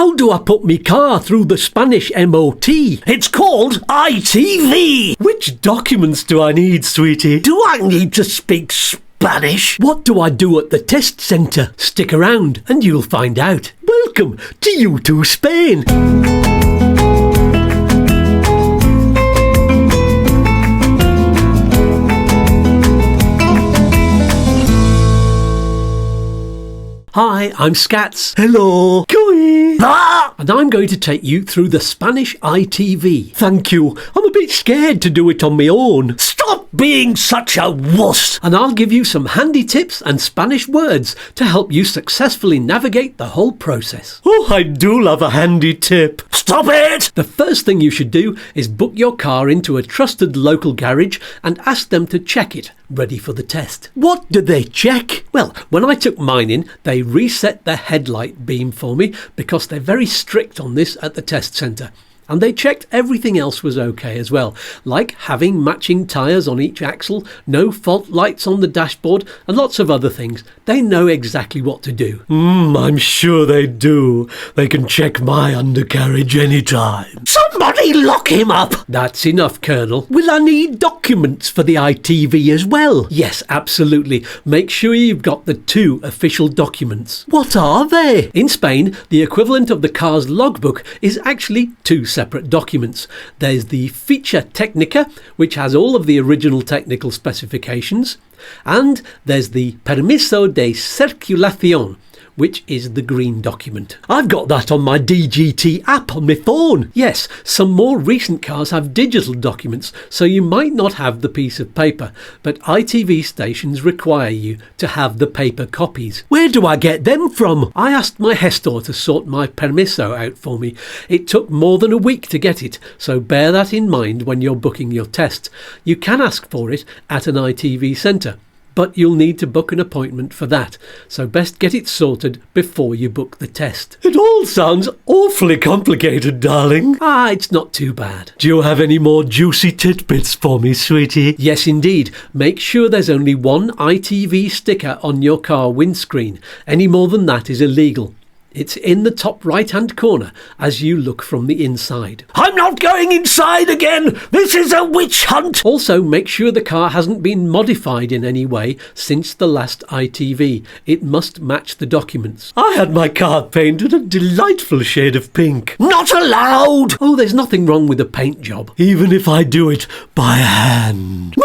How do I put me car through the Spanish MOT? It's called ITV. Which documents do I need, sweetie? Do I need to speak Spanish? What do I do at the test centre? Stick around and you'll find out. Welcome to YouTooSpain. Hi, I'm Scats. Hello. Gooey. And I'm going to take you through the Spanish ITV. Thank you. I'm a bit scared to do it on my own. Stop being such a wuss. And I'll give you some handy tips and Spanish words to help you successfully navigate the whole process. Oh, I do love a handy tip. Stop it. The first thing you should do is book your car into a trusted local garage and ask them to check it, ready for the test. What do they check? Well, when I took mine in, they reset the headlight beam for me because they're very strict on this at the test centre. And they checked everything else was okay as well, like having matching tyres on each axle, no fault lights on the dashboard, and lots of other things. They know exactly what to do. I'm sure they do. They can check my undercarriage anytime. Somebody lock him up. That's enough, Colonel. Will I need documents for the ITV as well? Yes, absolutely. Make sure you've got the 2 official documents. What are they? In Spain, the equivalent of the car's logbook is actually 2 separate documents. There's the Ficha Técnica, which has all of the original technical specifications, and there's the Permiso de Circulación, which is the green document. I've got that on my DGT app on my phone. Yes, some more recent cars have digital documents, so you might not have the piece of paper, but ITV stations require you to have the paper copies. Where do I get them from? I asked my gestor to sort my permiso out for me. It took more than a week to get it, so bear that in mind when you're booking your test. You can ask for it at an ITV centre, but you'll need to book an appointment for that, so best get it sorted before you book the test. It all sounds awfully complicated, darling. It's not too bad. Do you have any more juicy tidbits for me, sweetie? Yes, indeed. Make sure there's only one ITV sticker on your car windscreen. Any more than that is illegal. It's in the top right-hand corner as you look from the inside. I'm not going inside again. This is a witch hunt. Also, make sure the car hasn't been modified in any way since the last ITV. It must match the documents. I had my car painted a delightful shade of pink. Not allowed. Oh, there's nothing wrong with a paint job, even if I do it by hand.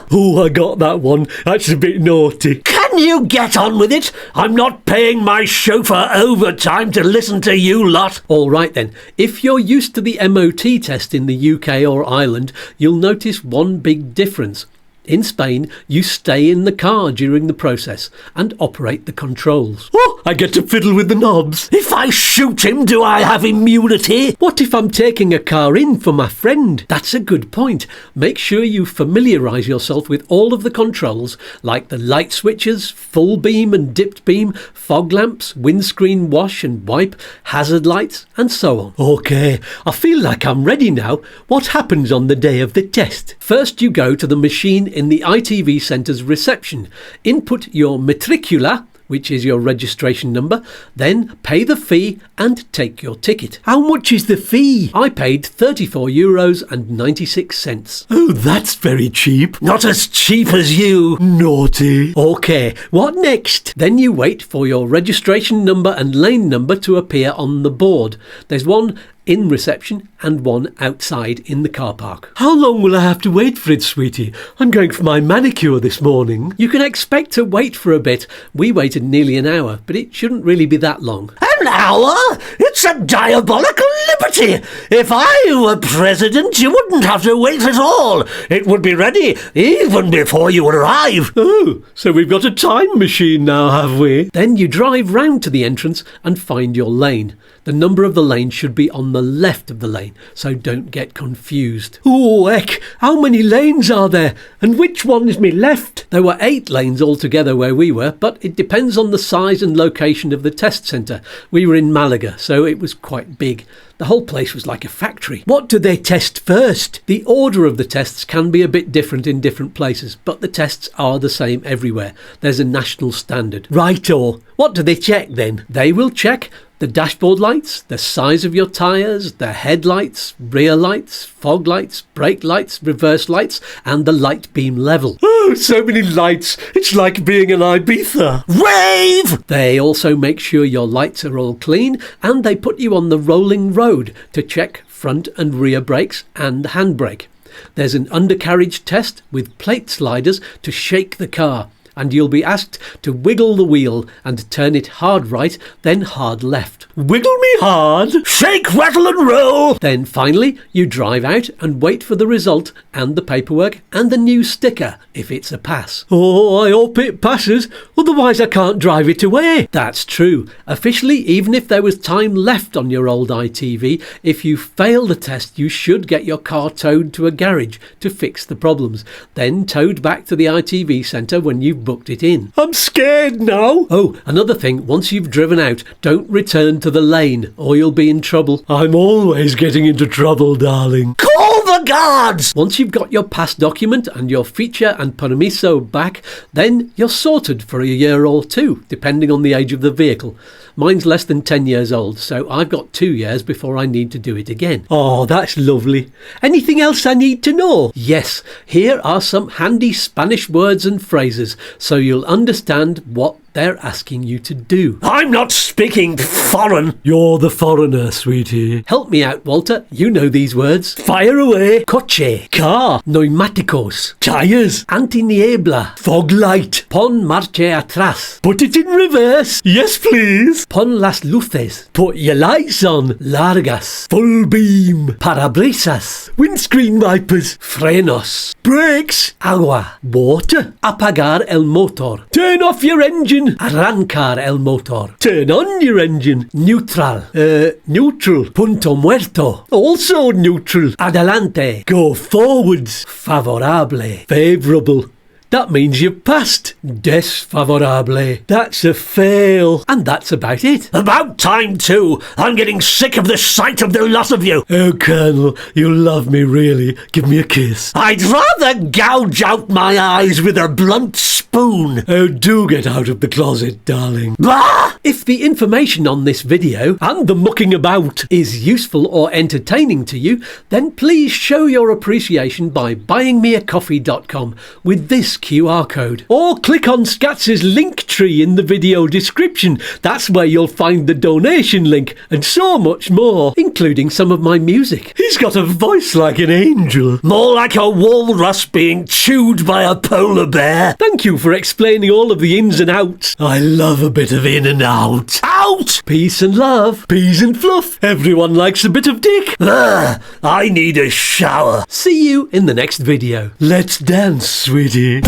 Oh, I got that one. That's a bit naughty. Can you get on with it? I'm not paying my chauffeur overtime to listen to you lot. All right then. If you're used to the MOT test in the UK or Ireland, you'll notice one big difference. In Spain, you stay in the car during the process and operate the controls. Oh, I get to fiddle with the knobs. If I shoot him, do I have immunity? What if I'm taking a car in for my friend? That's a good point. Make sure you familiarise yourself with all of the controls, like the light switches, full beam and dipped beam, fog lamps, windscreen wash and wipe, hazard lights, and so on. Okay, I feel like I'm ready now. What happens on the day of the test? First, you go to the machine in the ITV centre's reception. Input your matricula, which is your registration number, then pay the fee and take your ticket. How much is the fee? I paid €34.96. Oh, that's very cheap. Not as cheap as you. Naughty. Okay, what next? Then you wait for your registration number and lane number to appear on the board. There's one in reception and one outside in the car park. How long will I have to wait for it, sweetie? I'm going for my manicure this morning. You can expect to wait for a bit. We waited nearly an hour, but it shouldn't really be that long. An hour? It's a diabolical liberty. If I were president, you wouldn't have to wait at all. It would be ready even before you arrive. Oh, so we've got a time machine now, have we? Then you drive round to the entrance and find your lane. The number of the lane should be on the left of the lane, so don't get confused. Oh, heck, how many lanes are there? And which one is me left? There were 8 lanes altogether where we were, but it depends on the size and location of the test centre. We were in Malaga, so it was quite big. The whole place was like a factory. What do they test first? The order of the tests can be a bit different in different places, but the tests are the same everywhere. There's a national standard. Right-o. What do they check then? They will check the dashboard lights, the size of your tyres, the headlights, rear lights, fog lights, brake lights, reverse lights, and the light beam level. Oh, so many lights. It's like being in Ibiza. Rave! They also make sure your lights are all clean, and they put you on the rolling road to check front and rear brakes and handbrake. There's an undercarriage test with plate sliders to shake the car, and you'll be asked to wiggle the wheel and turn it hard right, then hard left. Wiggle me hard. Shake, rattle and roll. Then finally, you drive out and wait for the result and the paperwork and the new sticker if it's a pass. Oh, I hope it passes, otherwise I can't drive it away. That's true. Officially, even if there was time left on your old ITV, if you fail the test, you should get your car towed to a garage to fix the problems, then towed back to the ITV centre when you've booked it in. I'm scared now. Oh, another thing, once you've driven out, don't return to the lane or you'll be in trouble. I'm always getting into trouble, darling. Call the guards! Once you've got your pass document and your feature and permiso back, then you're sorted for a year or two, depending on the age of the vehicle. Mine's less than 10 years old, so I've got 2 years before I need to do it again. Oh, that's lovely. Anything else I need to know? Yes, here are some handy Spanish words and phrases, so you'll understand what they're asking you to do. I'm not speaking foreign. You're the foreigner, sweetie. Help me out, Walter. You know these words. Fire away. Coche. Car. Neumáticos. Tires. Antiniebla. Fog light. Pon marche atrás. Put it in reverse. Yes, please. Pon las luces. Put your lights on. Largas. Full beam. Parabrisas. Windscreen wipers. Frenos. Brakes. Agua. Water. Apagar el motor. Turn off your engine. Arrancar el motor. Turn on your engine. Neutral. Neutral. Punto muerto. Also neutral. Adelante. Go forwards. Favorable. Favourable. That means you've passed. Desfavorable. That's a fail. And that's about it. About time too. I'm getting sick of the sight of the lot of you. Oh, Colonel, you love me really. Give me a kiss. I'd rather gouge out my eyes with a blunt spoon. Oh, do get out of the closet, darling. Bah! If the information on this video and the mucking about is useful or entertaining to you, then please show your appreciation by buyingmeacoffee.com with this QR code. Or click on Scats's link tree in the video description. That's where you'll find the donation link and so much more, including some of my music. He's got a voice like an angel. More like a walrus being chewed by a polar bear. Thank you for explaining all of the ins and outs. I love a bit of in and out. Out! Peace and love. Peas and fluff. Everyone likes a bit of dick. Ugh, I need a shower. See you in the next video. Let's dance, sweetie.